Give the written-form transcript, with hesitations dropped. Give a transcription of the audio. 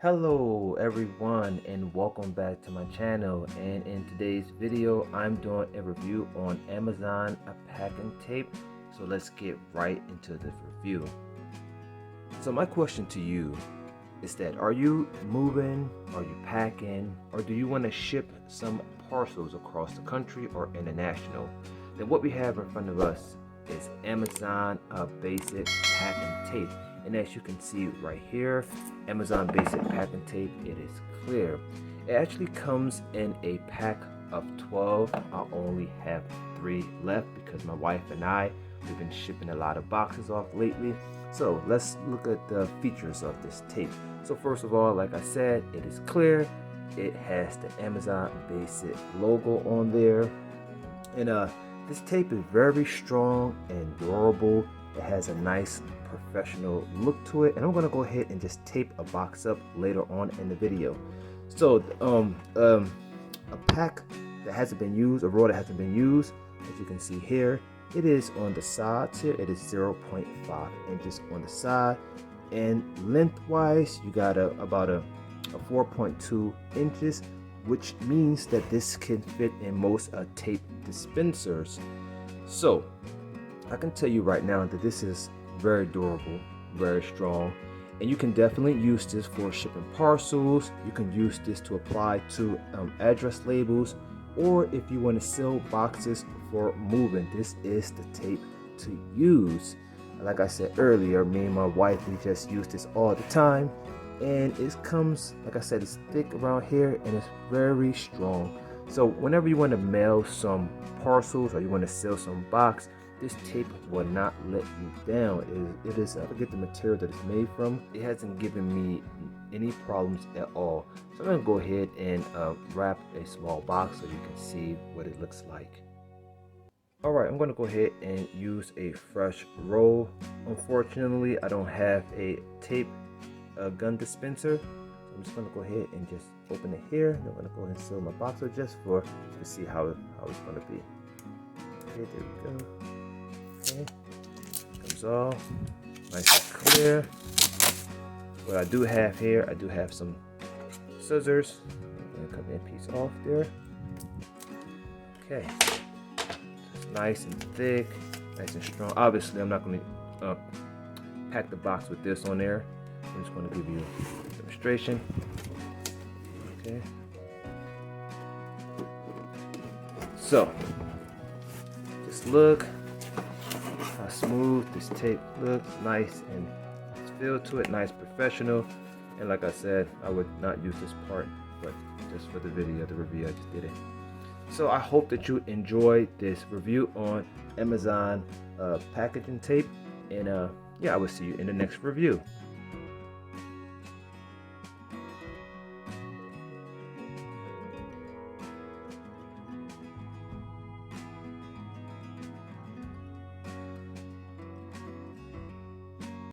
Hello everyone and welcome back to my channel, and in today's video I'm doing a review on Amazon packing tape. So let's get right into the review. So my question to you is that, are you moving, are you packing, or do you want to ship some parcels across the country or international? Then what we have in front of us is Amazon basic packing tape. And as you can see right here, Amazon basic packing tape, it is clear. It actually comes in a pack of 12. I only have 3 left because my wife and we've been shipping a lot of boxes off lately. So let's look at the features of this tape. So first of all, like I said, it is clear. It has the Amazon basic logo on there. And this tape is very strong and durable. It has a nice professional look to it, and I'm going to go ahead and just tape a box up later on in the video. So a pack that hasn't been used, a roll that hasn't been used, as you can see here, it is on the sides here. It is 0.5 inches on the side, and lengthwise you got about a 4.2 inches, which means that this can fit in most tape dispensers. So I can tell you right now that this is very durable, very strong, and you can definitely use this for shipping parcels. You can use this to apply to address labels, or if you want to seal boxes for moving, this is the tape to use. Like I said earlier, me and my wife, we just use this all the time, and it comes, like I said, it's thick around here and it's very strong. So whenever you want to mail some parcels or you want to sell some box, this tape will not let you down. It is, I forget the material that it's made from. It hasn't given me any problems at all. So I'm going to go ahead and wrap a small box so you can see what it looks like. Alright, I'm going to go ahead and use a fresh roll. Unfortunately, I don't have a tape gun dispenser. So I'm just going to go ahead and just open it here. And I'm going to go ahead and seal my box up just to see how it's going to be. Okay, there we go. Okay, comes all nice and clear. What I do have here, I do have some scissors. I'm gonna cut that piece off there. Okay, it's nice and thick, nice and strong. Obviously, I'm not going to pack the box with this on there. I'm just going to give you a demonstration. Okay. So, just look how smooth this tape looks. Nice and it's feel to it, nice, professional. And like I said, I would not use this part, but just for the review, I just did it. So I hope that you enjoyed this review on Amazon packaging tape, and yeah, I will see you in the next review.